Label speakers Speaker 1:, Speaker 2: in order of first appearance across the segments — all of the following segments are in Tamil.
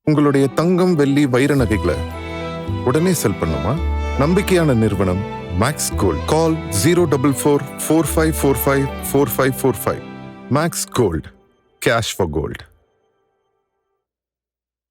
Speaker 1: உங்களுடைய தங்கம், வெள்ளி, வைர நகைகளை உடனே செல் பண்ணுமா? நம்பிக்கையான நிறுவனம் Max Gold. Call 04445454545. Max Gold, cash for gold.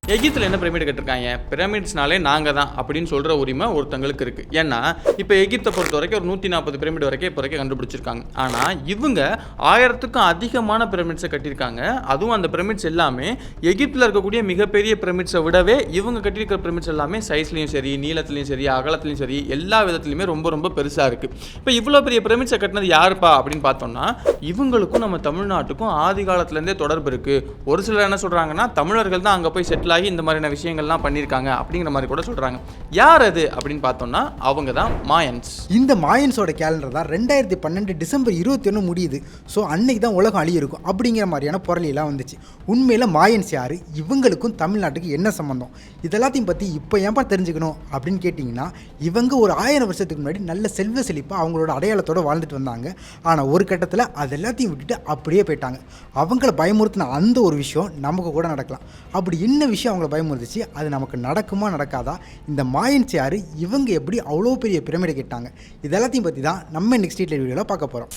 Speaker 2: எகிப்தில் என்ன பிரமிடு கட்டிருக்காங்க? பிரமிட்ஸ்னாலே நாங்கள் தான் அப்படின்னு சொல்கிற உரிமை ஒருத்தங்களுக்கு இருக்குது. ஏன்னா இப்போ எகிப்தை பொறுத்த வரைக்கும் ஒரு 140 பிரமிடு வரைக்கும் இப்போ வரைக்கும் கண்டுபிடிச்சிருக்காங்க. ஆனால் இவங்க 1000க்கும் அதிகமான பிரமிட்ஸை கட்டியிருக்காங்க. அதுவும் அந்த பிரமிட்ஸ் எல்லாமே எகிப்தில் இருக்கக்கூடிய மிகப்பெரிய பிரமிட்ஸை விடவே இவங்க கட்டியிருக்கிற பிரமிட்ஸ் எல்லாமே சைஸ்லையும் சரி, நீளத்துலையும் சரி, அகலத்துலையும் சரி, எல்லா விதத்துலையுமே ரொம்ப ரொம்ப பெருசாக இருக்குது. இப்போ இவ்வளோ பெரிய பிரமிட்ஸை கட்டினது யாருப்பா அப்படின்னு பார்த்தோம்னா, இவங்களுக்கும் நம்ம தமிழ்நாட்டுக்கும் ஆதி காலத்துலேருந்தே தொடர்பு இருக்குது. ஒரு சிலர் என்ன சொல்கிறாங்கன்னா, தமிழர்கள் தான் அங்கே போய் செட்டில் ஆகி இந்த மாதிரியான விஷயங்கள்லாம் பண்ணியிருக்காங்க அப்படிங்கிற மாதிரி கூட சொல்கிறாங்க. யார் அது அப்படின்னு பார்த்தோம்னா, அவங்க தான் மாயன்ஸ்.
Speaker 3: இந்த மாயன்ஸோட கேலண்டர் தான் 2012 டிசம்பர் 21 முடியுது. ஸோ அன்னைக்கு தான் உலகம் அழியிருக்கும் அப்படிங்கிற மாதிரியான பொருளெல்லாம் வந்துச்சு. உண்மையில் மாயன்ஸ் யார், இவங்களுக்கும் தமிழ்நாட்டுக்கு என்ன சம்மந்தம், இதெல்லாத்தையும் பற்றி இப்போ ஏன்பா தெரிஞ்சுக்கணும் அப்படின்னு கேட்டிங்கன்னா, இவங்க ஒரு 1000 வருஷத்துக்கு முன்னாடி நல்ல செல்வ செழிப்பாக அவங்களோட அடையாளத்தோடு வாழ்ந்துட்டு வந்தாங்க. ஆனால் ஒரு கட்டத்தில் அது எல்லாத்தையும் விட்டுட்டு அப்படியே போயிட்டாங்க. அவங்கள பயமுறுத்தின அந்த ஒரு விஷயம் நமக்கு கூட நடக்கலாம். அப்படி என்ன விஷயம் அவங்கள பயமுறுத்துச்சு, அது நமக்கு நடக்குமா நடக்காதா, இந்த மாயன்ஸ் யார், இவங்க எப்படி அவ்வளோ பெரிய பிரமிடை கேட்டாங்க, இதெல்லாத்தையும் பற்றி தான் நம்ம நெக்ஸ்ட் வீடியோவில் பார்க்க போகிறோம்.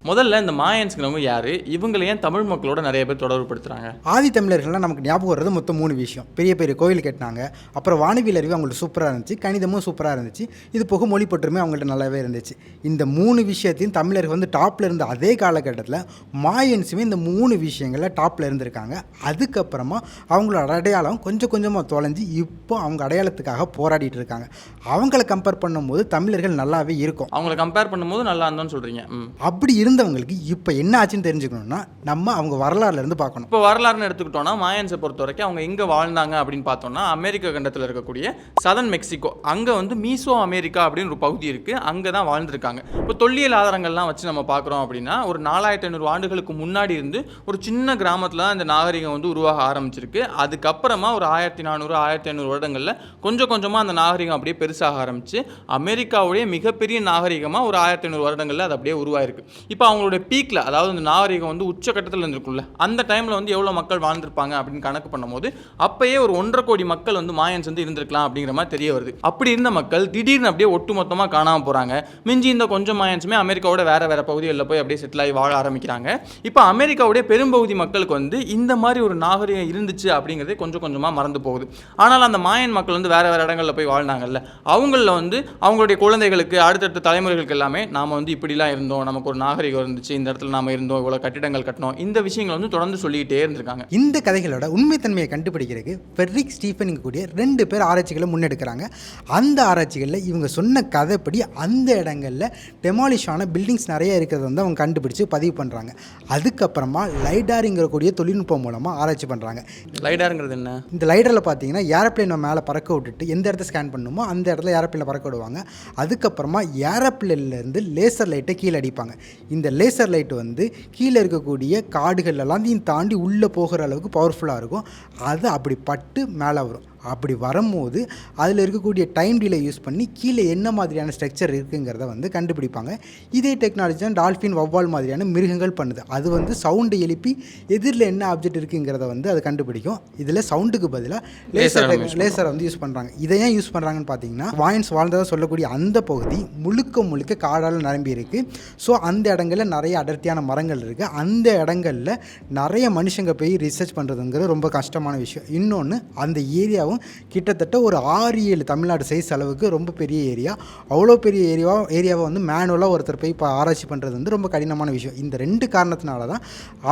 Speaker 2: முதல்ல இந்த மாயன்ஸ்ங்கிறவங்க யார், இவங்களை ஏன் தமிழ் மக்களோட நிறைய பேர் தொடர்பு படுத்துகிறாங்க?
Speaker 3: ஆதி தமிழர்கள்லாம் நமக்கு ஞாபகம் வர்றது மொத்தம் 3 விஷயம். பெரிய பெரிய கோயில் கட்டினாங்க, அப்புறம் வானவியல் அறிவு அவங்கள்ட்ட சூப்பராக இருந்துச்சு, கணிதமும் சூப்பராக இருந்துச்சு, இது போக மொழி பற்றுமே அவங்கள்ட்ட நல்லாவே இருந்துச்சு. இந்த 3 விஷயத்தையும் தமிழர்கள் வந்து டாப்பில் இருந்த அதே காலகட்டத்தில் மாயன்ஸுமே இந்த 3 விஷயங்களில் டாப்பில் இருந்திருக்காங்க. அதுக்கப்புறமா அவங்களோட அடையாளம் கொஞ்சம் கொஞ்சமாக தொலைஞ்சி இப்போ அவங்க அடையாளத்துக்காக போராடிட்டு இருக்காங்க. அவங்கள கம்பேர் பண்ணும்போது தமிழர்கள் நல்லாவே இருக்கும்.
Speaker 2: அவங்கள கம்பேர் பண்ணும்போது நல்லா இருந்தோன்னு சொல்கிறீங்க.
Speaker 3: அப்படி இருந்தவங்களுக்கு இப்போ என்ன ஆச்சுன்னு தெரிஞ்சுக்கணும்னா நம்ம அவங்க வரலாறுலேருந்து பார்க்கணும்.
Speaker 2: இப்போ வரலாறுன்னு எடுத்துக்கிட்டோம்னா, மாயன்ஸை பொறுத்த வரைக்கும் அவங்க எங்கே வாழ்ந்தாங்க அப்படின்னு பார்த்தோம்னா, அமெரிக்க கண்டத்தில் இருக்கக்கூடிய சதன் மெக்சிகோ, அங்கே வந்து மீசோ அமெரிக்கா அப்படின்னு ஒரு பகுதி இருக்குது, அங்கே தான் வாழ்ந்துருக்காங்க. இப்போ தொல்லியல் ஆதாரங்கள்லாம் வச்சு நம்ம பார்க்குறோம் அப்படின்னா, ஒரு 4500 ஆண்டுகளுக்கு முன்னாடி இருந்து ஒரு சின்ன கிராமத்தில் தான் இந்த நாகரிகம் வந்து உருவாக ஆரம்பிச்சிருக்கு. அதுக்கப்புறமா ஒரு 1400 1500 வருடங்களில் கொஞ்சம் கொஞ்சமாக அந்த நாகரிகம் அப்படியே பெருசாக ஆரம்பிச்சு அமெரிக்காவுடைய மிகப்பெரிய நாகரிகமாக ஒரு 1500 வருடங்களில் அது அப்படியே உருவாயிருக்கு. இப்போ அவங்களுடைய பீக்கில், அதாவது இந்த நாகரிகம் வந்து உச்சக்கட்டத்தில் இருந்திருக்குல்ல, அந்த டைமில் வந்து எவ்வளோ மக்கள் வாழ்ந்திருப்பாங்க அப்படின்னு கணக்கு பண்ணும்போது அப்பயே ஒரு 1.5 கோடி மக்கள் வந்து மாயன்ஸ் வந்து இருந்திருக்கலாம் அப்படிங்கிற மாதிரி தெரிய வருது. அப்படி இருந்த மக்கள் திடீர்னு அப்படியே ஒட்டு மொத்தமாக காணாமல் போகிறாங்க. மிஞ்சி இந்த கொஞ்சம் மாயன்ஸுமே அமெரிக்காவோட வேறு வேறு பகுதிகளில் போய் அப்படியே செட்டில் ஆகி வாழ ஆரம்பிக்கிறாங்க. இப்போ அமெரிக்காவுடைய பெரும்பகுதி மக்களுக்கு வந்து இந்த மாதிரி ஒரு நாகரிகம் இருந்துச்சு அப்படிங்கிறதே கொஞ்சம் கொஞ்சமாக மறந்து போகுது. ஆனால் அந்த மாயன் மக்கள் வந்து வேறு வேறு இடங்களில் போய் வாழ்ந்தாங்கல்ல, அவங்களில் வந்து அவங்களுடைய குழந்தைகளுக்கு, அடுத்தடுத்த தலைமுறைகளுக்கு எல்லாமே நாம் வந்து இப்படிலாம் இருந்தோம், நமக்கு ஒரு நாகரிகம் இருந்துச்சு, இந்த இடத்துல நாம இருந்தோம், இவ்வளோ கட்டிடங்கள் கட்டணும், இந்த விஷயங்கள் வந்து தொடர்ந்து சொல்லிக்கிட்டே இருந்திருக்காங்க.
Speaker 3: இந்த கதைகளோட உண்மைத்தன்மையை கண்டுபிடிக்கிறதுக்கு ஃபெட்ரிக் ஸ்டீஃபன் கூடிய 2 பேர் ஆராய்ச்சிகளை முன்னெடுக்கிறாங்க. அந்த ஆராய்ச்சிகளில் இவங்க சொன்ன கதைப்படி அந்த இடங்களில் டெமாலிஷ் ஆன பில்டிங்ஸ் நிறைய இருக்கிறத வந்து அவங்க கண்டுபிடிச்சு பதிவு பண்ணுறாங்க. அதுக்கப்புறமா லைடாருங்கிற கூடிய தொழில்நுட்பம் மூலமாக ஆராய்ச்சி பண்ணுறாங்க.
Speaker 2: லைடாருங்கிறது என்ன?
Speaker 3: இந்த லைடரில் பார்த்தீங்கன்னா ஏரோப்ளேனை மேலே பறக்க விட்டுட்டு எந்த இடத்த ஸ்கேன் பண்ணணுமோ அந்த இடத்துல ஏரோப்ளேனை பறக்க விடுவாங்க. அதுக்கப்புறமா ஏரோப்ளேன்லேருந்து லேசர் லைட்டை கீழே அடிப்பாங்க. இந்த லேசர் லைட் வந்து கீழே இருக்கக்கூடிய காடுகள் எல்லாத்தையும் தாண்டி உள்ளே போகிற அளவுக்கு பவர்ஃபுல்லாக இருக்கும். அது அப்படி பட்டு மேலே வரும். அப்படி வரும்போது அதில் இருக்கக்கூடிய டைம் டிலே யூஸ் பண்ணி கீழே என்ன மாதிரியான ஸ்ட்ரக்சர் இருக்குங்கிறத வந்து கண்டுபிடிப்பாங்க. இதே டெக்னாலஜி தான் டால்ஃபின், வவ்வால் மாதிரியான மிருகங்கள் பண்ணுது. அது வந்து சவுண்டை எழுப்பி எதிரில் என்ன ஆப்ஜெக்ட் இருக்குங்கிறத வந்து அது கண்டுபிடிக்கும். இதில் சவுண்டுக்கு பதிலாக லேசரை வந்து யூஸ் பண்ணுறாங்க. இதை ஏன் யூஸ் பண்ணுறாங்கன்னு பார்த்தீங்கன்னா, மாயன்ஸ் வாழ்ந்ததாக சொல்லக்கூடிய அந்த பகுதி முழுக்க முழுக்க காடால் நிரம்பி இருக்குது. ஸோ அந்த இடங்களில் நிறைய அடர்த்தியான மரங்கள் இருக்குது. அந்த இடங்களில் நிறைய மனுஷங்க போய் ரிசர்ச் பண்ணுறதுங்கிறது ரொம்ப கஷ்டமான விஷயம். இன்னொன்று, அந்த ஏரியாவும் கிட்டத்தட்ட ஒரு 6-7 தமிழ்நாடு சைஸ் அளவுக்கு ரொம்ப பெரிய ஏரியா. அவ்வளோ பெரிய ஏரியாவை வந்து மேனுவலாக ஒருத்தர் போய் இப்போ ஆராய்ச்சி பண்ணுறது வந்து ரொம்ப கடினமான விஷயம். இந்த 2 காரணத்தினால தான்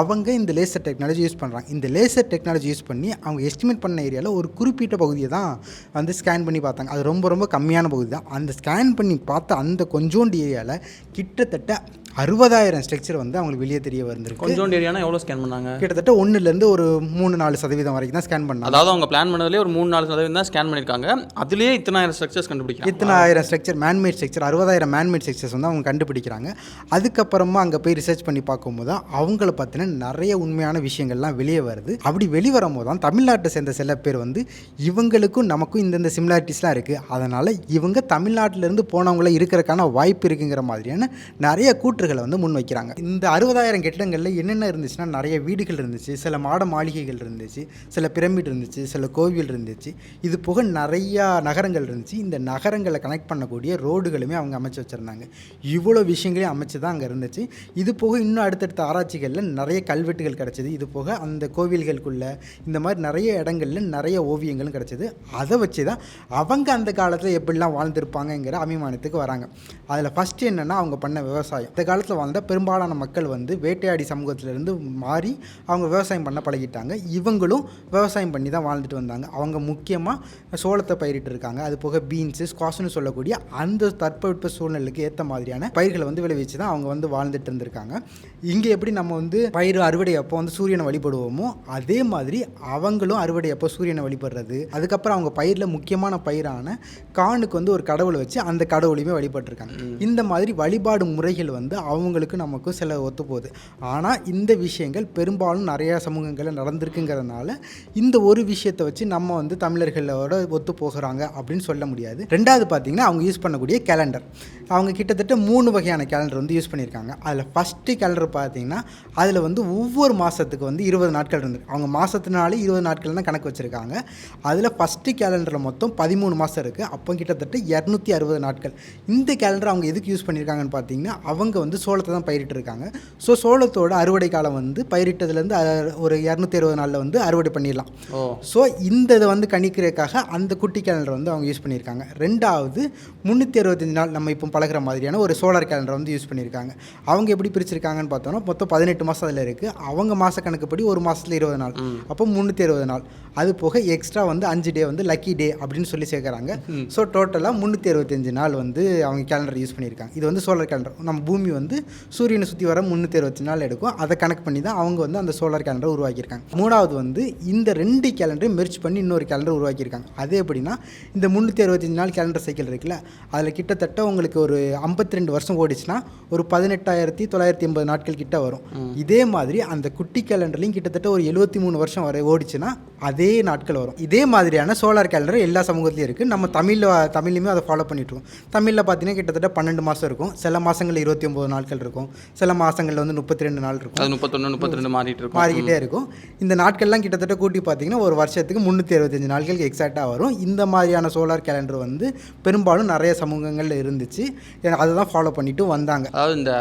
Speaker 3: அவங்க இந்த லேசர் டெக்னாலஜி யூஸ் பண்ணுறாங்க. இந்த லேசர் டெக்னாலஜி யூஸ் பண்ணி அவங்க எஸ்டிமேட் பண்ண ஏரியாவில் ஒரு குறிப்பிட்ட பகுதியை தான் வந்து ஸ்கேன் பண்ணி பார்த்தாங்க. அது ரொம்ப ரொம்ப கம்மியான பகுதி தான். அந்த ஸ்கேன் பண்ணி பார்த்த அந்த கொஞ்சோண்டு ஏரியாவில் கிட்டத்தட்ட 60,000 ஸ்ட்ரக்சர் வந்து அவங்களுக்கு வெளியே தெரிய வந்திருக்கு.
Speaker 2: கொஞ்சம் ஏரியானா எவ்வளோ ஸ்கேன் பண்ணாங்க?
Speaker 3: கிட்டத்தட்ட 1லேருந்து ஒரு 3-4% வரைக்கும் தான் ஸ்கேன் பண்ணாங்க.
Speaker 2: அதாவது அவங்க பிளான் பண்ணதுலேயே ஒரு 3-4% தான் ஸ்கேன் பண்ணியிருக்காங்க. அதுலேயே இத்தனை ஸ்ட்ரக்சர்ஸ் கண்டுபிடிக்கிறாங்க.
Speaker 3: இத்தனை 1000 structure, man-made structure, 60,000 man-made structures வந்து அவங்க கண்டுபிடிக்கிறாங்க. அதுக்கப்புறமா அங்கே போய் ரிசர்ச் பண்ணி பார்க்கும்போது தான் அவங்கள பற்றின நிறைய உண்மையான விஷயங்கள்லாம் வெளியே வருது. அப்படி வெளிவரும் போது தான் தமிழ்நாட்டை சேர்ந்த சில பேர் வந்து இவங்களுக்கும் நமக்கும் இந்தந்த சிமிலாரிட்டிஸ்லாம் இருக்குது, அதனால் இவங்க தமிழ்நாட்டிலேருந்து போனவங்கள இருக்கிறதுக்கான வாய்ப்பு இருக்குங்கிற மாதிரியான நிறைய கூட்டு கூற்றுகளை வந்து முன் வைக்கிறாங்க. இந்த 60,000 கட்டிடங்களில் என்னென்ன இருந்துச்சுன்னா, நிறைய வீடுகள் இருந்துச்சு, சில மாட மாளிகைகள் இருந்துச்சு, சில பிரமிட் இருந்துச்சு, சில கோவில் இருந்துச்சு. இது போக நிறையா நகரங்கள் இருந்துச்சு. இந்த நகரங்களை கனெக்ட் பண்ணக்கூடிய ரோடுகளுமே அவங்க அமைச்சு வச்சுருந்தாங்க. இவ்வளோ விஷயங்களையும் அமைச்சு தான் அங்கே இருந்துச்சு. இது போக இன்னும் அடுத்தடுத்த ஆராய்ச்சிகளில் நிறைய கல்வெட்டுகள் கிடச்சிது. இது போக அந்த கோவில்களுக்குள்ளே இந்த மாதிரி நிறைய இடங்களில் நிறைய ஓவியங்களும் கிடச்சிது. அதை வச்சு தான் அவங்க அந்த காலத்தில் எப்படிலாம் வாழ்ந்திருப்பாங்கங்கிற அபிமானத்துக்கு வராங்க. அதில் ஃபஸ்ட்டு என்னென்னா, அவங்க பண்ண விவசாயம். இந்த காலத்தில் வாழ்ந்த பெரும்பாலான மக்கள் வந்து வேட்டையாடி சமூகத்திலேருந்து மாறி அவங்க விவசாயம் பண்ண பழகிட்டாங்க. இவங்களும் விவசாயம் பண்ணி தான் வாழ்ந்துட்டு வந்தாங்க. அவங்க முக்கியமாக சோளத்தை பயிரிட்டு இருக்காங்க. அது போக பீன்ஸு, ஸ்குவாஷ்னு சொல்லக்கூடிய அந்த தட்பவெட்ப சூழ்நிலைக்கு ஏற்ற மாதிரியான பயிர்களை வந்து விளைவிச்சு தான் அவங்க வந்து வாழ்ந்துட்டு இருந்திருக்காங்க. இங்கே எப்படி நம்ம வந்து பயிர் அறுவடை அப்போ வந்து சூரியனை வழிபடுவோமோ, அதே மாதிரி அவங்களும் அறுவடை அப்போ சூரியனை வழிபடுறது. அதுக்கப்புறம் அவங்க பயிரில் முக்கியமான பயிரான காணுக்கு வந்து ஒரு கடவுளை வச்சு அந்த கடவுளையுமே வழிபட்டுருக்காங்க. இந்த மாதிரி வழிபாடு முறைகள் வந்து அவங்களுக்கு நமக்கும் சில ஒத்து போகுது. ஆனால் இந்த விஷயங்கள் பெரும்பாலும் நிறையா சமூகங்களில் நடந்திருக்குங்கிறதுனால இந்த ஒரு விஷயத்தை வச்சு நம்ம வந்து தமிழர்களோட ஒத்து போகிறாங்க அப்படின்னு சொல்ல முடியாது. ரெண்டாவது பார்த்தீங்கன்னா, அவங்க யூஸ் பண்ணக்கூடிய கேலண்டர். அவங்க கிட்டத்தட்ட 3 வகையான கேலண்டர் வந்து யூஸ் பண்ணியிருக்காங்க. அதில் ஃபஸ்ட்டு கேலண்டர் பார்த்தீங்கன்னா, அதில் வந்து ஒவ்வொரு மாதத்துக்கு வந்து 20 நாட்கள் இருந்து, அவங்க மாதத்தினாலே 20 நாட்கள் தான் கணக்கு வச்சுருக்காங்க. அதில் ஃபஸ்ட்டு கேலண்டரில் மொத்தம் 13 மாதம் இருக்குது. அப்போ கிட்டத்தட்ட 260 நாட்கள். இந்த கேலண்டர் அவங்க எதுக்கு யூஸ் பண்ணியிருக்காங்கன்னு பார்த்தீங்கன்னா, அவங்க வந்து சோளத்தை தான் பயிரிட்டு இருக்காங்க. ஸோ சோளத்தோட அறுவடை காலம் வந்து பயிரிட்டதுலேருந்து ஒரு 260 நாளில் வந்து அறுவடை பண்ணிடலாம். ஸோ இந்த இதை வந்து கணிக்கிறதுக்காக அந்த குட்டி கேலண்டர் வந்து அவங்க யூஸ் பண்ணியிருக்காங்க. ரெண்டாவது 365 நாள் நம்ம இப்போ பழகிற மாதிரியான ஒரு சோலார் கேலண்டர் வந்து யூஸ் பண்ணியிருக்காங்க. அவங்க எப்படி பிரிச்சிருக்காங்கன்னு பார்த்தோன்னா, மொத்தம் 18 மாதம் அதில் இருக்குது. அவங்க மாத கணக்குப்படி ஒரு மாதத்தில் 20 நாள், அப்போ 360 நாள். அது போக எக்ஸ்ட்ரா வந்து 5 டே வந்து லக்கி டே அப்படின்னு சொல்லி சேர்க்குறாங்க. ஸோ டோட்டலாக 365 நாள் வந்து அவங்க கேலண்டர் யூஸ் பண்ணியிருக்காங்க. இது வந்து சோலார் கேலண்டர். நம்ம பூமி வந்து சூரியனை சுற்றி வர 365 நாள் எடுக்கும். அதை கனெக்ட் பண்ணி தான் அவங்க வந்து அந்த சோலார் கேலண்டர் உருவாக்கியிருக்காங்க. மூணாவது வந்து இந்த 2 கேலண்டரையும் மெர்ஜ் பண்ணி இன்னொரு கேலண்டர் உருவாக்கியிருக்காங்க. அது எப்படின்னா, இந்த 365 நாள் கேலண்டர் சைக்கிள் இருக்குல்ல, அதில் கிட்டத்தட்ட உங்களுக்கு ஒரு 52 வருஷம் ஓடிச்சுன்னா ஒரு 18,980 நாட்கள் கிட்ட வரும். இதே மாதிரி அந்த குட்டி கேலண்டர்லையும் கிட்டத்தட்ட ஒரு 73 வருஷம் வரை ஓடிச்சுன்னா அதே நாட்கள் வரும். இதே மாதிரியான சோலார் கேலண்டர் எல்லா சமூகத்திலையும் இருக்குது. நம்ம தமிழ்லையுமே அதை ஃபாலோ பண்ணிட்டுருக்கோம். தமிழில் பார்த்தீங்கன்னா கிட்டத்தட்ட 12 மாதம் இருக்கும். சில மாதங்களில் 29 நாட்கள் இருக்கும். சில மாதங்களில் வந்து 32 நாள் இருக்கும்.
Speaker 2: 31, 32
Speaker 3: மாறிக்கிட்டே இருக்கும். இந்த நாட்கள்லாம் கிட்டத்தட்ட கூட்டி பார்த்தீங்கன்னா ஒரு வருஷத்துக்கு 365 நாட்களுக்கு எக்ஸாக்டாக வரும். இந்த மாதிரியான சோலார் கேலண்டர் வந்து பெரும்பாலும் நிறைய சமூகங்களில் இருந்துச்சு. அதை தான் ஃபாலோ பண்ணிட்டு வந்தாங்க.
Speaker 2: அதாவது இந்த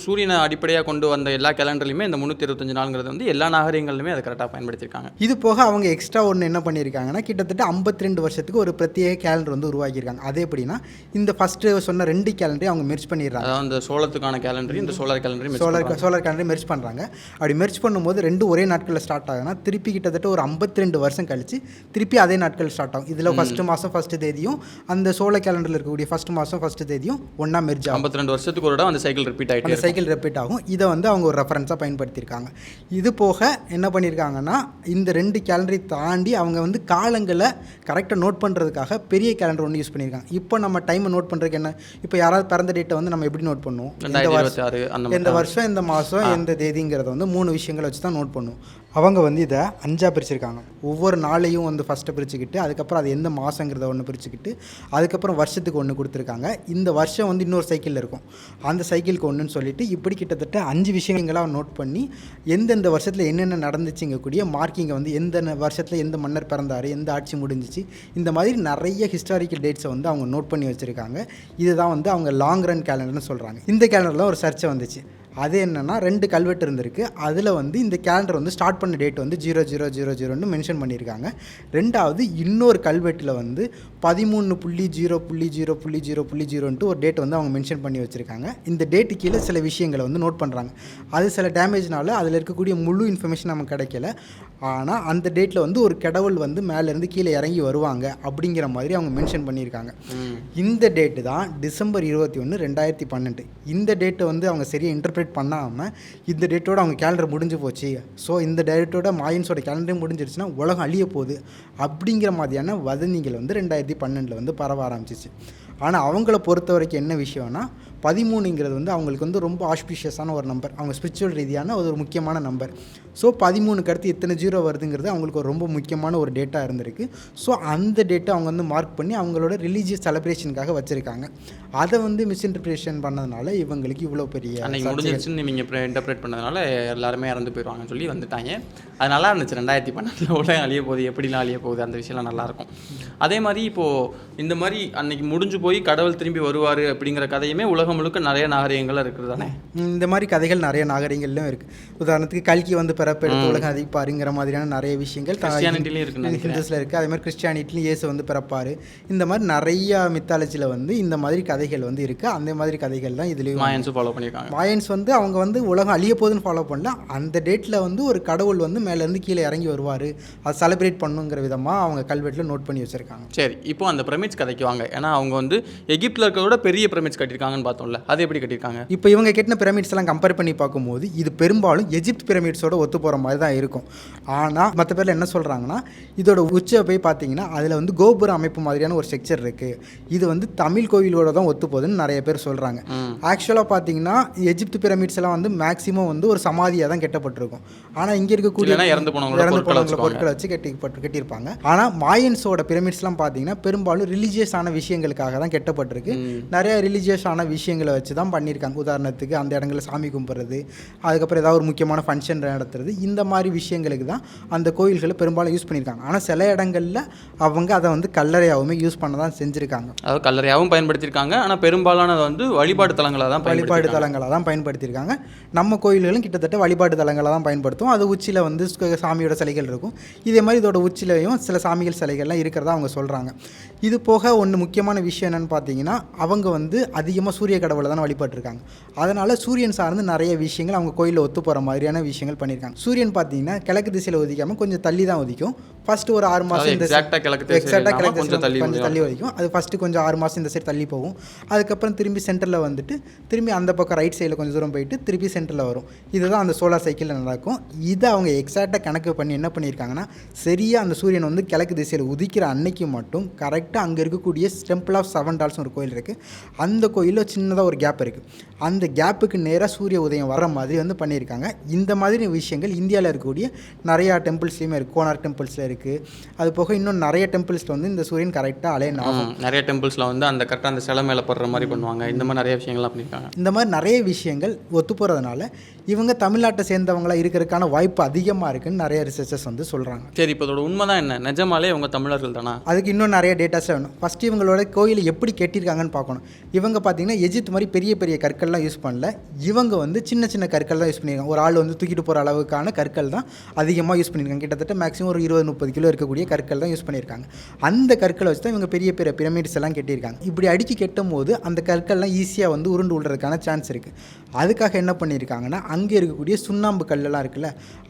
Speaker 2: சூரியனை அடிப்படையாக கொண்டு வந்த எல்லா கேலண்டர்லையுமே இந்த 365 நாளுங்கிறது வந்து எல்லா நாகரிகங்களிலுமே அதை கரெக்டாக பயன்படுத்தியிருக்காங்க.
Speaker 3: இது போக அவங்க எக்ஸ்ட்ரா ஒன்று என்ன பண்ணியிருக்காங்கன்னா, கிட்டத்தட்ட 52 வருஷத்துக்கு ஒரு பிரத்யேக கேலண்டர் வந்து உருவாக்கியிருக்காங்க. அது எப்படின்னா, இந்த ஃபஸ்ட்டு சொன்ன 2 கேலண்டரையும் அவங்க மெர்ஜ் பண்ணிடுறாங்க.
Speaker 2: அதாவது இந்த சோளத்துக்கான கேலண்டரையும் இந்த சோலார் கேலண்டரையும்
Speaker 3: சோலார் கேலண்டரையும் மெர்ஜ் பண்ணுறாங்க. அப்படி மெர்ஜ் பண்ணும்போது 2 ஒரே நாட்களில் ஸ்டார்ட் ஆகுனா, திருப்பி கிட்டத்தட்ட ஒரு 52 வருஷம் கழிச்சு திருப்பி அதே நாட்கள் ஸ்டார்ட் ஆகும். இதில் ஃபஸ்ட்டு மாதம் ஃபஸ்ட்டு தேதியும் அந்த சோலார் கேலண்டரில் இருக்கக்கூடிய ஃபஸ்ட்டு மாதம் ஃபஸ்ட்டு தேதியும் ஒன்றா மெர்ஜ் ஆகும்.
Speaker 2: 52 வருஷத்துக்கு ஒரு அந்த சைக்கிள் ரிப்பீட் ஆகிட்டு
Speaker 3: அந்த சைக்கிள் ரிப்பீட் ஆகும். இதை வந்து அவங்க ஒரு ரெஃபரன்ஸாக பயன்படுத்தியிருக்காங்க. இது போக என்ன பண்ணியிருக்காங்கன்னா, இந்த 2 கேலண்டரை தாண்டி அவங்க வந்து காலங்களை கரெக்டாக நோட் பண்ணுறதுக்காக பெரிய கேலண்டர் ஒன்று யூஸ் பண்ணியிருக்காங்க. இப்போ நம்ம டைமை நோட் பண்ணுறதுக்கு என்ன, இப்போ யாராவது பிறந்த டேட்டை வந்து நம்ம எப்படி நோட் பண்ணுவோம், எந்த வருஷம் எந்த மாதம் எந்த தேதிங்கிறத வந்து 3 விஷயங்களை வச்சு தான் நோட் பண்ணுவோம். அவங்க வந்து இதை 5ஆக பிரிச்சிருக்காங்க. ஒவ்வொரு நாளையும் வந்து ஃபஸ்ட்டு பிரிச்சுக்கிட்டு, அதுக்கப்புறம் அது எந்த மாதங்கிறத ஒன்று பிரிச்சுக்கிட்டு, அதுக்கப்புறம் வருஷத்துக்கு ஒன்று கொடுத்துருக்காங்க. இந்த வருஷம் வந்து இன்னொரு சைக்கிளில் இருக்கும், அந்த சைக்கிளுக்கு ஒன்றுன்னு சொல்லிட்டு இப்படி கிட்டத்தட்ட 5 விஷயங்களாக நோட் பண்ணி எந்தெந்த வருஷத்தில் என்னென்ன நடந்துச்சுங்கக்கூடிய மார்க்கிங்கை வந்து எந்த வருஷத்தில் எந்த மன்னர் பிறந்தார், எந்த ஆட்சி முடிஞ்சிச்சு, இந்த மாதிரி நிறைய ஹிஸ்டாரிக்கல் டேட்ஸை வந்து அவங்க நோட் பண்ணி வச்சுருக்காங்க. இதுதான் வந்து அவங்க லாங் ரன் கேலண்டர்னு சொல்கிறாங்க. இந்த கேலண்டரில் ஒரு சர்ச்சை வந்துச்சு. அது என்னென்னா, 2 கல்வெட்டு இருந்திருக்கு. அதில் வந்து இந்த கேலண்டர் வந்து ஸ்டார்ட் பண்ண டேட் வந்து 0000ன்னு மென்ஷன் பண்ணியிருக்காங்க. ரெண்டாவது இன்னொரு கல்வெட்டில் வந்து 13.0.0.0.0ன்ட்டு ஒரு டேட் வந்து அவங்க மென்ஷன் பண்ணி வச்சுருக்காங்க. இந்த டேட்டு கீழே சில விஷயங்களை வந்து நோட் பண்ணுறாங்க. அது சில டேமேஜ்னால அதில் இருக்கக்கூடிய முழு இன்ஃபர்மேஷன் நமக்கு கிடைக்கல. ஆனால் அந்த டேட்டில் வந்து ஒரு கடவுள் வந்து மேலேருந்து கீழே இறங்கி வருவாங்க அப்படிங்கிற மாதிரி அவங்க மென்ஷன் பண்ணியிருக்காங்க. இந்த டேட்டு தான் டிசம்பர் 21, 2012. இந்த டேட்டை வந்து அவங்க சரியாக இன்டர்பிரேட் பண்ணாமல் இந்த டேட்டோட அவங்க கேலண்டர் முடிஞ்சு போச்சு, ஸோ இந்த டேட்டோட மாயன்ஸோட கேலண்டர் முடிஞ்சிருச்சுன்னா உலகம் அழிய போகுது அப்படிங்கிற மாதிரியான வதந்திகள் வந்து 2012 வந்து பரவ ஆரம்பிச்சிச்சு. ஆனால் அவங்கள பொறுத்த வரைக்கும் என்ன விஷயம்னா, 13ங்கிறது வந்து அவங்களுக்கு வந்து ரொம்ப ஆஸ்பிஷியஸான ஒரு நம்பர், அவங்க ஸ்பிரிச்சுவல் ரீதியான ஒரு முக்கியமான நம்பர். ஸோ 13க்கு அடுத்து இத்தனை 0 வருதுங்கிறது அவங்களுக்கு ஒரு ரொம்ப முக்கியமான ஒரு டேட்டா இருந்திருக்கு. ஸோ அந்த டேட்டா அவங்க வந்து மார்க் பண்ணி அவங்களோட ரிலீஜியஸ் செலிப்ரேஷனுக்காக வச்சுருக்காங்க. அதை வந்து மிஸ்இன்டர்பிரேஷன் பண்ணதுனால இவங்களுக்கு இவ்வளோ பெரிய
Speaker 2: அன்றைக்கி முடிஞ்சிருச்சுன்னு நீங்கள் இன்டர்பிரேட் பண்ணதுனால எல்லாருமே இறந்து போயிடுவாங்கன்னு சொல்லி வந்துட்டாங்க. அது நல்லா இருந்துச்சு. 2012 உலகம் அழிய போகுது, எப்படிலாம் அழிய போகுது, அந்த விஷயம்லாம் நல்லாயிருக்கும். அதே மாதிரி இப்போது இந்த மாதிரி அன்னைக்கு முடிஞ்சு போய் கடவுள் திரும்பி வருவார் அப்படிங்கிற கதையுமே உலகம் முழுக்க நிறைய நாகரிகங்கள்லாம் இருக்குது தானே.
Speaker 3: இந்த மாதிரி கதைகள் நிறைய நாகரிகங்கள்லாம் இருக்குது. உதாரணத்துக்கு கல்கி வந்து பிறப்பெடுத்து உலகம் அதிப்பாருங்கிற மாதிரியான நிறைய விஷயங்கள்
Speaker 2: கிறிஸ்டியானிட்டிலையும் இருக்குது,
Speaker 3: ஹிந்துஸில் இருக்குது. அதே மாதிரி கிறிஸ்டியானிட்டிலையும் இயேசு வந்து பிறப்பார். இந்த மாதிரி நிறைய மித்தாலஜியில் வந்து இந்த மாதிரி கதைகள் வந்து இருக்குது. அந்த மாதிரி கதைகள் தான் இதுலேயும்
Speaker 2: மாயன்ஸும் ஃபாலோ பண்ணியிருக்காங்க.
Speaker 3: மாயன்ஸ் வந்து அவங்க வந்து உலகம் அழிய போகுதுன்னு ஃபாலோ பண்ணல, அந்த டேட்டில் வந்து ஒரு கடவுள் வந்து மேலேருந்து கீழே இறங்கி வருவார், அதை செலிப்ரேட் பண்ணுங்கிற விதமாக அவங்க கல்வெட்டில் நோட் பண்ணி வச்சுருக்காங்க.
Speaker 2: சரி, இப்போ அந்த பிரமிட்ஸ் கதைக்கு வாங்க. ஏன்னா அவங்க வந்து எகிப்தில் இருக்கிறதோட பெரிய பிரமிட்ஸ் கட்டியிருக்காங்கன்னு பார்த்தோம்ல, அது எப்படி கட்டியிருக்காங்க?
Speaker 3: இப்போ இவங்க கட்டின பிரமிட்ஸ் எல்லாம் கம்பேர் பண்ணி பார்க்கும்போது இது பெரும்பாலும் எஜிப்த் பிரமிட்ஸோட ஒத்து போகிற மாதிரி தான் இருக்கும். ஆனால் மற்ற பேரில் என்ன சொல்கிறாங்கன்னா, இதோட உச்சியை போய் பார்த்தீங்கன்னா அதில் வந்து கோபுர அமைப்பு மாதிரியான ஒரு ஸ்ட்ரக்சர் இருக்குது, இது வந்து தமிழ் கோவிலோட தான் ஒத்து போகுதுன்னு நிறைய பேர் சொல்கிறாங்க. ஆக்சுவலாக பார்த்தீங்கன்னா எஜிப்த் பிரமிட்ஸ் எல்லாம் வந்து மேக்ஸிமம் வந்து ஒரு சமாதியாக தான் கட்டப்பட்டிருக்கும். ஆனால் இங்கே இருக்கக்கூடிய
Speaker 2: இறந்து போனவங்களோட
Speaker 3: பொருட்களை வச்சு கட்டியிருப்பாங்க. ஆனால் மாயன்ஸோட பிரமிட்ஸ்லாம் பார்த்தீங்கன்னா பெரும்பாலும் ரிலீஜியஸான விஷயங்களுக்காக தான் கட்டப்பட்டிருக்கு. நிறைய ரிலீஜியஸான விஷயங்களை வச்சு தான் பண்ணியிருக்காங்க. உதாரணத்துக்கு அந்த இடங்களில் சாமி கும்பிட்றது, அதுக்கப்புறம் ஏதாவது ஒரு முக்கியமான ஃபங்க்ஷன் நடத்துறது, இந்த மாதிரி விஷயங்களுக்கு தான் அந்த கோயில்களை பெரும்பாலும் யூஸ் பண்ணியிருக்காங்க. ஆனால் சில இடங்களில் அவங்க அதை வந்து கல்லறையாகவுமே யூஸ் பண்ண தான் செஞ்சுருக்காங்க.
Speaker 2: அதாவது கல்லறையாகவும் பயன்படுத்தியிருக்காங்க. ஆனால் பெரும்பாலானது வந்து வழிபாடு தலங்களாக
Speaker 3: தான் பயன்படுத்தியிருக்காங்க. நம்ம கோயில்களும் கிட்டத்தட்ட வழிபாடு தலங்களாக தான் பயன்படுத்தும். அது உச்சியில் வந்து சாமியோட சிலைகள் இருக்கும். இதே மாதிரி இதோட உச்சிலையும் சில சாமிகள் சிலைகள்லாம் இருக்கிறதா அவங்க சொல்கிறாங்க. இது போக ஒன்று முக்கியமான விஷயம் என்னென்னு பார்த்தீங்கன்னா, அவங்க வந்து அதிகமாக சூரிய கடவுளை தான் வழிபட்டிருக்காங்க. அதனால் சூரியன் சார்ந்து நிறைய விஷயங்கள் அவங்க கோயிலில் ஒத்து போகிற மாதிரியான விஷயங்கள் பண்ணியிருக்காங்க. சூரியன் பார்த்தீங்கன்னா கிழக்கு திசையில் உதிக்காமல் கொஞ்சம் தள்ளி தான் உதிக்கும். ஃபஸ்ட்டு ஒரு 6 மாதம்
Speaker 2: எக்ஸாக்டாக கிழக்கு
Speaker 3: கொஞ்சம் தள்ளி உதிக்கும். அது ஃபஸ்ட்டு கொஞ்சம் 6 மாதம் இந்த சைடு தள்ளி போகும். அதுக்கப்புறம் திரும்பி சென்டரில் வந்துட்டு திரும்பி அந்த பக்கம் ரைட் சைடில் கொஞ்சம் தூரம் போயிட்டு திருப்பி சென்டரில் வரும். இதுதான் அந்த சோலார் சைக்கிளில் நடக்கும். இதை அவங்க எக்ஸாக்டாக கணக்கு பண்ணி என்ன பண்ணியிருக்காங்கன்னா, சரியாக அந்த சூரியன் வந்து கிழக்கு திசையில் உதிக்கிற அன்னைக்கு மட்டும் கரெக்டாக அங்கே இருக்கக்கூடிய டெம்பிள் ஆஃப் 7 டால்ஸ் ஒரு கோயில் இருக்குது. அந்த கோயிலில் சின்னதாக ஒரு கேப் இருக்குது. அந்த கேப்புக்கு நேராக சூரிய உதயம் வர மாதிரி வந்து பண்ணியிருக்காங்க. இந்த மாதிரி விஷயங்கள் இந்தியாவில் இருக்கக்கூடிய நிறையா டெம்பிள்ஸ்லையுமே இருக்குது. கோனார்க் டெம்பிள்ஸில் இருக்குது. அது போக இன்னும் நிறைய டெம்பிள்ஸில் வந்து இந்த சூரியன் கரெக்டாக அலைன் ஆகும்.
Speaker 2: நிறைய டெம்பிள்ஸில் வந்து அந்த கரெக்டாக அந்த சிலை மேலே படுற மாதிரி பண்ணுவாங்க. இந்த மாதிரி நிறைய விஷயங்கள்லாம் பண்ணியிருக்காங்க.
Speaker 3: இந்த மாதிரி நிறைய விஷயங்கள் ஒத்து போகிறதுனால இவங்க தமிழ்நாட்டை சேர்ந்தவங்களாக இருக்கிறதுக்கான வாய்ப்பு அதிகமாக இருக்குன்னு நிறைய ரிசர்ச்சர்ஸ் வந்து சொல்கிறாங்க.
Speaker 2: சரி, இப்போ இதோட உண்மை தான் என்ன? நிஜமாலே இவங்க தமிழர்கள் தானா?
Speaker 3: அதுக்கு இன்னும் நிறைய டேட்டாஸ் வேணும். ஃபஸ்ட்டு இவங்களோட கோயிலை எப்படி கட்டியிருக்காங்கன்னு பார்க்கணும். இவங்க பார்த்தீங்கன்னா எஜிப்த் மாதிரி பெரிய பெரிய கற்கள்லாம் யூஸ் பண்ணல. இவங்க வந்து சின்ன சின்ன கற்கள் தான் யூஸ் பண்ணியிருக்காங்க. ஒரு ஆள் வந்து தூக்கிட்டு போகிற அளவுக்கான கற்கள் தான் அதிகமாக யூஸ் பண்ணியிருக்காங்க. கிட்டத்தட்ட மேக்ஸிமம் ஒரு 20-30 கிலோ இருக்கக்கூடிய கற்கள் தான் யூஸ் பண்ணியிருக்காங்க. அந்த கற்களை வச்சு தான் இவங்க பெரிய பெரிய பிரமிட்ஸ் எல்லாம் கட்டியிருக்காங்க. இப்படி அடித்து கட்டும் போது அந்த கற்கள்லாம் ஈஸியாக வந்து உருண்டு விடுறதுக்கான சான்ஸ் இருக்குது. அதுக்காக என்ன பண்ணியிருக்காங்கன்னா, அங்கே இருக்கக்கூடிய சுண்ணாம்பு கல்லெல்லாம் இருக்குல்ல,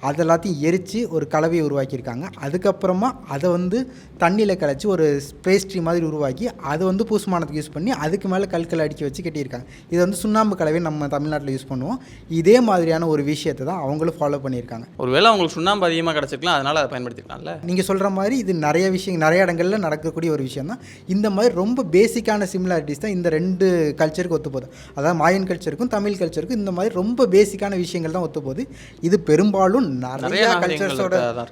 Speaker 3: அதெல்லாத்தையும் எரித்து ஒரு கலவையை உருவாக்கியிருக்காங்க. அதுக்கப்புறமா அதை வந்து தண்ணியில் கலைச்சி ஒரு பேஸ்ட்ரி மாதிரி உருவாக்கி அதை வந்து பூசுமானத்துக்கு யூஸ் பண்ணி அதுக்கு மேலே கற்களை அடிக்க வச்சு கட்டியிருக்காங்க. இது வந்து சுண்ணாம்பு கலவை நம்ம தமிழ்நாட்டில் யூஸ் பண்ணுவோம். இதே மாதிரியான ஒரு விஷயத்தை தான் அவங்களும் ஃபாலோ பண்ணியிருக்காங்க.
Speaker 2: ஒருவேளை அவங்களுக்கு சுண்ணாம்பு அதிகமாக கிடச்சிருக்கலாம், அதனால் அதை பயன்படுத்திக்கலாம்ல.
Speaker 3: நீங்கள் சொல்கிற மாதிரி இது நிறைய விஷயம் நிறைய இடங்களில் நடக்கக்கூடிய ஒரு விஷயம் தான். இந்த மாதிரி ரொம்ப பேசிக்கான சிமிலாரிட்டிஸ் தான் இந்த ரெண்டு கல்ச்சருக்கு ஒத்து போகுது. அதாவது மாயன் கல்ச்சருக்கும் தமிழ் கல்ச்சருக்கும் இந்த மாதிரி ரொம்ப பேசிக்கான விஷயங்கள் தான் ஒத்து போகுது. இது பெரும்பாலும் நிறைய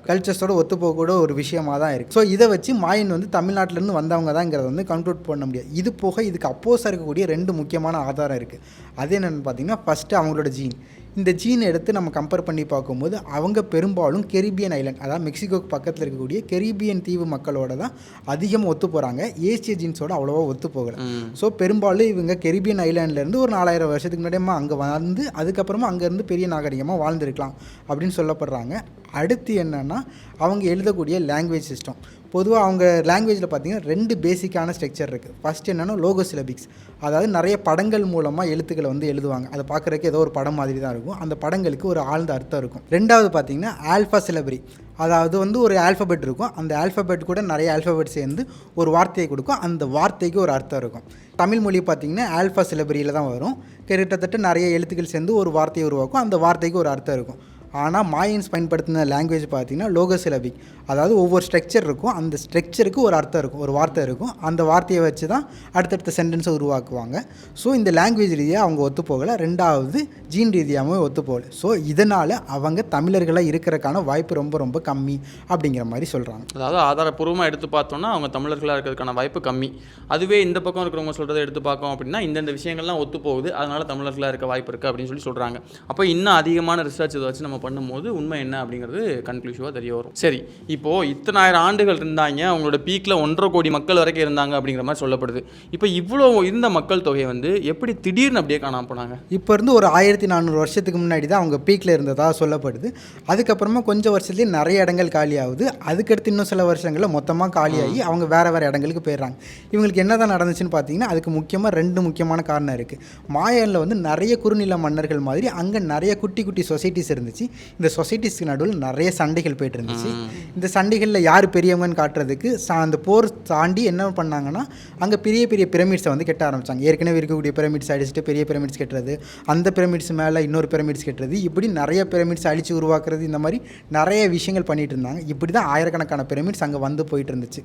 Speaker 3: கல்ச்சர்ஸோட ஒத்து போகக்கூட ஒரு விஷயமாக தான் இருக்குது. ஸோ இதை வச்சு மாயன் வந்து தமிழ்நாட்டிலேருந்து வந்தவங்க தான்ங்கிறத வந்து கன்க்ளூட் பண்ண முடியாது. இது போக இதுக்கு அப்போஸாக இருக்கக்கூடிய 2 முக்கியமான ஆதாரம் இருக்குது. அது என்னென்னு பார்த்தீங்கன்னா, ஃபஸ்ட்டு அவங்களோட ஜீன். இந்த ஜீனை எடுத்து நம்ம கம்பேர் பண்ணி பார்க்கும்போது அவங்க பெரும்பாலும் கெரிபியன் ஐலாண்ட், அதாவது மெக்சிகோக்கு பக்கத்தில் இருக்கக்கூடிய கெரிபியன் தீவு மக்களோட தான் அதிகமாக ஒத்து போகிறாங்க. ஏசிய ஜீன்ஸோட அவ்வளோவா ஒத்து போகலை. ஸோ பெரும்பாலும் இவங்க கெரிபியன் ஐலாண்ட்லேருந்து ஒரு 4000 வருஷத்துக்கு முன்னாடியமாக அங்கே வந்து அதுக்கப்புறமா அங்கேருந்து பெரிய நாகரிகமாக வாழ்ந்துருக்கலாம் அப்படின்னு சொல்லப்படுறாங்க. அடுத்து என்னென்னா, அவங்க எழுதக்கூடிய லாங்குவேஜ் சிஸ்டம். பொதுவாக அவங்க லாங்குவேஜில் பார்த்தீங்கன்னா 2 பேசிக்கான ஸ்ட்ரக்சர் இருக்குது. ஃபஸ்ட் என்னென்னா லோகோசிலபிக்ஸ், அதாவது நிறைய படங்கள் மூலமாக எழுத்துக்களை வந்து எழுதுவாங்க. அதை பார்க்குறதுக்கு ஏதோ ஒரு படம் மாதிரி தான் இருக்கும். அந்த படங்களுக்கு ஒரு ஆழ்ந்த அர்த்தம் இருக்கும். ரெண்டாவது பார்த்தீங்கன்னா ஆல்ஃபா சிலபரி, அதாவது வந்து ஒரு ஆல்ஃபபெட் இருக்கும். அந்த ஆல்ஃபபெட் கூட நிறைய ஆல்ஃபபெட் சேர்ந்து ஒரு வார்த்தையை கொடுக்கும். அந்த வார்த்தைக்கு ஒரு அர்த்தம் இருக்கும். தமிழ் மொழி பார்த்திங்கன்னா ஆல்ஃபா சிலபரியில் தான் வரும். கிட்டத்தட்ட நிறைய எழுத்துக்கள் சேர்ந்து ஒரு வார்த்தையை உருவாக்கும். அந்த வார்த்தைக்கு ஒரு அர்த்தம் இருக்கும். ஆனால் மாயன்ஸ் பயன்படுத்தின லாங்குவேஜ் பார்த்தீங்கன்னா லோகோசிலபிக், அதாவது ஒவ்வொரு ஸ்ட்ரக்சர் இருக்கும், அந்த ஸ்ட்ரக்சருக்கு ஒரு அர்த்தம் இருக்கும், ஒரு வார்த்தை இருக்கும், அந்த வார்த்தையை வச்சு தான் அடுத்தடுத்த சென்டென்ஸை உருவாக்குவாங்க. ஸோ இந்த லாங்குவேஜ் ரீதியாக அவங்க ஒத்துப்போகலை, ரெண்டாவது ஜீன் ரீதியாகவும் ஒத்துப்போகலை. ஸோ இதனால் அவங்க தமிழர்களாக இருக்கிறதுக்கான வாய்ப்பு ரொம்ப ரொம்ப கம்மி அப்படிங்கிற மாதிரி சொல்கிறாங்க.
Speaker 2: அதாவது ஆதாரப்பூர்வமாக எடுத்து பார்த்தோம்னா அவங்க தமிழர்களாக இருக்கிறதுக்கான வாய்ப்பு கம்மி. அதுவே இந்த பக்கம் இருக்கிறவங்க சொல்கிறத எடுத்து பார்க்கோம் அப்படின்னா இந்தந்த விஷயங்கள்லாம் ஒத்து போகுது, அதனால தமிழர்களாக இருக்க வாய்ப்பு இருக்குது அப்படின்னு சொல்லி சொல்கிறாங்க. அப்போ இன்னும் அதிகமான ரிசர்ச் இதை வச்சு நம்ம பண்ணும்போது உண்மை என்ன அப்படிங்கிறது கன்க்ளூசிவாக தெரிய வரும். சரி, இப்போது இத்தனாயிரம் ஆண்டுகள் இருந்தாங்க, அவங்களோட பீக்கில் 1.5 கோடி மக்கள் வரைக்கும் இருந்தாங்க அப்படிங்கிற மாதிரி சொல்லப்படுது. இப்போ இவ்வளோ இருந்த மக்கள் தொகை வந்து எப்படி திடீர்னு அப்படியே காணாம போனாங்க?
Speaker 3: இப்போ இருந்து ஒரு 1400 வருஷத்துக்கு முன்னாடி தான் அவங்க பீக்கில் இருந்ததாக சொல்லப்படுது. அதுக்கப்புறமா கொஞ்சம் வருஷத்துலேயே நிறைய இடங்கள் காலி ஆகுது. அதுக்கடுத்து இன்னும் சில வருஷங்களில் மொத்தமாக காலியாகி அவங்க வேறு வேறு இடங்களுக்கு போயிடுறாங்க. இவங்களுக்கு என்ன தான் நடந்துச்சுன்னு பார்த்தீங்கன்னா அதுக்கு முக்கியமாக 2 முக்கியமான காரணம் இருக்குது. மாயனில் வந்து நிறைய குறுநில மன்னர்கள் மாதிரி அங்கே நிறைய குட்டி குட்டி சொசைட்டிஸ் இருந்துச்சு. இந்த சொசைட்டிஸ்க்கு நடுவில் நிறைய சண்டைகள் போயிட்டு இருந்துச்சு. இந்த சண்டைகளில் யார் பெரியவங்கன்னு காட்டுறதுக்கு அந்த போர் தாண்டி என்ன பண்ணாங்கன்னா அங்கே பெரிய பெரிய பிரமிட்ஸை வந்து கட்ட ஆரம்பித்தாங்க. ஏற்கனவே இருக்கக்கூடிய பிரமிட்ஸ் அடிச்சுட்டு பெரிய பிரமிட்ஸ் கட்டுறது, அந்த பிரமிட்ஸ் மேலே இன்னொரு பிரமிட்ஸ் கட்டுறது, இப்படி நிறைய பிரமிட்ஸ் அழித்து உருவாக்குறது, இந்த மாதிரி நிறைய விஷயங்கள் பண்ணிகிட்டு இருந்தாங்க. இப்படி தான் ஆயிரக்கணக்கான பிரமிட்ஸ் அங்கே வந்து போயிட்டு இருந்துச்சு.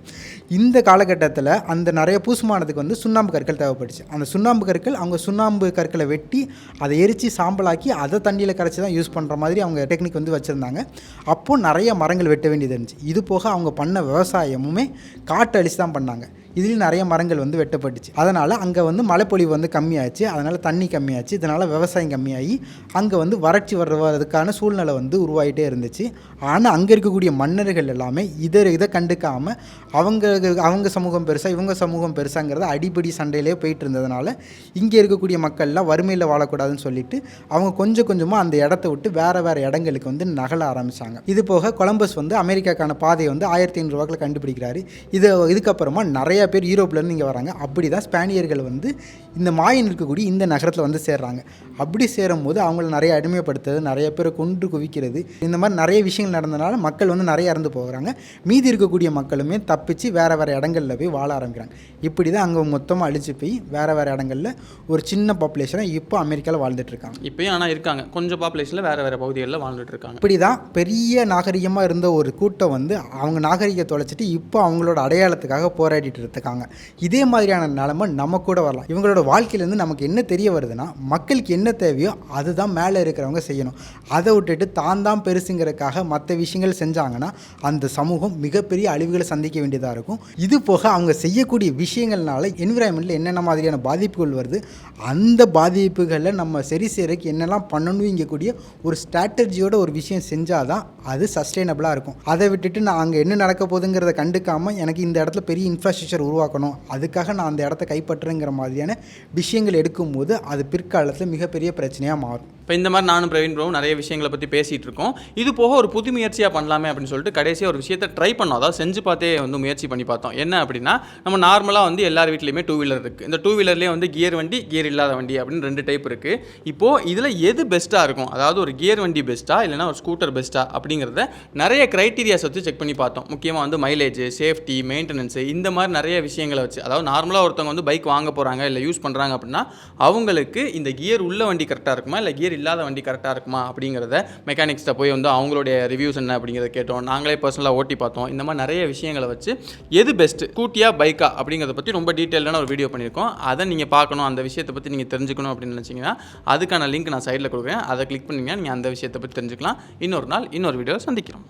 Speaker 3: இந்த காலகட்டத்தில் அந்த நிறைய பூசுமானதுக்கு வந்து சுண்ணாம்பு கற்கள் தேவைப்பட்டுச்சு. அந்த சுண்ணாம்பு கற்கள் அவங்க சுண்ணாம்பு கற்களை வெட்டி அதை எரித்து சாம்பலாக்கி அதை தண்ணியில் கரைச்சி தான் யூஸ் பண்ணுற மாதிரி அவங்க டெக்னிக் வந்து வச்சுருந்தாங்க. அப்போது நிறைய மரங்கள் வெட்ட வேண்டியது இருந்துச்சு. இது போக அவங்க பண்ண விவசாயமுமே காட்டு அழிச்சு தான் பண்ணாங்க. இதுலேயும் நிறைய மரங்கள் வந்து வெட்டப்பட்டுச்சு. அதனால் அங்கே வந்து மழைப்பொழிவு வந்து கம்மியாச்சு, அதனால் தண்ணி கம்மியாச்சு, இதனால் விவசாயம் கம்மியாகி அங்கே வந்து வறட்சி வர்றதுக்கான சூழ்நிலை வந்து உருவாகிட்டே இருந்துச்சு. ஆனால் அங்கே இருக்கக்கூடிய மன்னர்கள் எல்லாமே இதை கண்டுக்காமல் அவங்க சமூகம் பெருசாக இவங்க சமூகம் பெருசாங்கிறத அடிப்படி சண்டையிலே போயிட்டு இருந்ததுனால இங்கே இருக்கக்கூடிய மக்கள்லாம் வறுமையில் வாழக்கூடாதுன்னு சொல்லிட்டு அவங்க கொஞ்சம் கொஞ்சமாக அந்த இடத்த விட்டு வேறு வேறு இடங்களுக்கு வந்து நகல ஆரம்பித்தாங்க. இது போக கொலம்பஸ் வந்து அமெரிக்காக்கான பாதையை வந்து 1500 கண்டுபிடிக்கிறாரு. இதுக்கப்புறமா நிறைய பேர் யூரோப்லேருந்து இங்கே வராங்க. அப்படி தான் ஸ்பானியர்கள் வந்து இந்த மாயன் இருக்கக்கூடிய இந்த நகரத்தில் வந்து சேர்றாங்க. அப்படி சேரும்போது அவங்கள நிறைய அடிமைப்படுத்துறது, நிறைய பேரை கொன்று குவிக்கிறது, இந்த மாதிரி நிறைய விஷயங்கள் நடந்ததுனால மக்கள் வந்து நிறைய இறந்து போகிறாங்க. மீதி இருக்கக்கூடிய மக்களுமே தப்பிச்சு வேறு வேறு இடங்களில் போய் வாழ ஆரம்பிக்கிறாங்க. இப்படி தான் அங்கே மொத்தமாக அழிச்சு போய் வேறு வேறு இடங்களில் ஒரு சின்ன பாப்புலேஷனாக இப்போ அமெரிக்காவில் வாழ்ந்துட்டு இருக்காங்க.
Speaker 2: இப்போயும் ஆனால் இருக்காங்க, கொஞ்சம் பாப்புலேஷனில் வேறு வேறு பகுதிகளில் வாழ்ந்துட்டு இருக்காங்க.
Speaker 3: இப்படி தான் பெரிய நாகரிகமாக இருந்த ஒரு கூட்டம் வந்து அவங்க நாகரிகத்தை தொலைச்சிட்டு இப்போ அவங்களோட அடையாளத்துக்காக போராடிட்டு இருக்காங்க. இதே மாதிரியான நிலைமை நம்ம கூட வரலாம். இவங்களோட வாழ்க்கையிலேருந்து நமக்கு என்ன தெரிய வருதுன்னா மக்களுக்கு என்ன தேவையோ அதுதான் மேலே இருக்கிறவங்க செய்யணும். அதை விட்டுட்டு தான் பெருசுங்கிறதுக்காக மற்ற விஷயங்கள் செஞ்சாங்கன்னா அந்த சமூகம் மிகப்பெரிய அழிவுகளை சந்திக்க வேண்டியதாக இருக்கும். இது போக அவங்க செய்யக்கூடிய விஷயங்கள்னால என்விரான்மெண்ட்டில் என்னென்ன மாதிரியான பாதிப்புகள் வருது, அந்த பாதிப்புகளை நம்ம சரி செய்யறதுக்கு என்னெல்லாம் பண்ணணுங்கக்கூடிய ஒரு ஸ்ட்ராட்டஜியோட ஒரு விஷயம் செஞ்சால் தான் அது சஸ்டெயினபிளாக இருக்கும். அதை விட்டுட்டு நான் அங்கே என்ன நடக்க போகுதுங்கிறத கண்டுக்காமல் எனக்கு இந்த இடத்துல பெரிய இன்ஃப்ராஸ்ட்ரக்சர் உருவாக்கணும், அதுக்காக நான் அந்த இடத்த கைப்பற்றுங்கிற மாதிரியான விஷயங்கள் எடுக்கும்போது அது பிற்காலத்தில் மிகப்பெரிய பிரச்சனையாக மாறும்.
Speaker 2: இப்போ இந்த மாதிரி நானும் பிரவீன் ப்ரோவும் நிறைய விஷயங்களை பற்றி பேசிகிட்டு இருக்கோம். இது போக ஒரு புது முயற்சியாக பண்ணலாமே அப்படின்னு சொல்லிட்டு கடைசியாக ஒரு விஷயத்தை ட்ரை பண்ணோம். அதாவது செஞ்சு பார்த்தே வந்து முயற்சி பண்ணி பார்த்தோம். என்ன அப்படின்னா, நம்ம நார்மலாக வந்து எல்லார் வீட்லேயுமே 2 வீலர் இருக்குது. இந்த 2 வீலர்லேயே வந்து கியர் வண்டி, கியர் இல்லாத வண்டி அப்படின்னு 2 டைப் இருக்குது. இப்போது இதில் எது பெஸ்ட்டாக இருக்கும், அதாவது ஒரு கியர் வண்டி பெஸ்ட்டா இல்லைனா ஒரு ஸ்கூட்டர் பெஸ்ட்டா அப்படிங்கிறத நிறைய க்ரைட்டீரியாஸ் வச்சு செக் பண்ணி பார்த்தோம். முக்கியமாக வந்து மைலேஜ், சேஃப்டி, மெயின்டெனன்ஸு, இந்த மாதிரி நிறைய விஷயங்களை வச்சு, அதாவது நார்மலாக ஒருத்தவங்க வந்து பைக் வாங்க போகிறாங்க இல்லை யூஸ் பண்ணுறாங்க அப்படின்னா அவங்களுக்கு இந்த கியர் உள்ள வண்டி கரெக்டாக இருக்குமா இல்லை கியர் இல்லாத வண்டி கரெக்டாக இருக்குமா அப்படிங்கிறத மெக்கானிக்ஸ்ட்டை போய் வந்து அவங்களுடைய ரிவ்யூஸ் என்ன அப்படிங்கிறத கேட்டோம். நாங்களே பர்சனலாக ஓட்டி பார்த்தோம். இந்த மாதிரி நிறைய விஷயங்களை வச்சு எது பெஸ்ட்டு, ஸ்கூட்டியா பைக்கா அப்படிங்கிறத பற்றி ரொம்ப டீட்டெயிலான ஒரு வீடியோ பண்ணியிருக்கோம். அதை நீங்கள் பார்க்கணும், அந்த விஷயத்தை பற்றி நீங்கள் தெரிஞ்சுக்கணும் அப்படின்னு நினச்சிங்கன்னா அதுக்கான லிங்க் நான் சைடில் கொடுக்குறேன். அதை கிளிக் பண்ணிங்கன்னா நீங்கள் அந்த விஷயத்தை பற்றி தெரிஞ்சுக்கலாம். இன்னொரு நாள் இன்னொரு வீடியோவில் சந்திக்கிறோம்.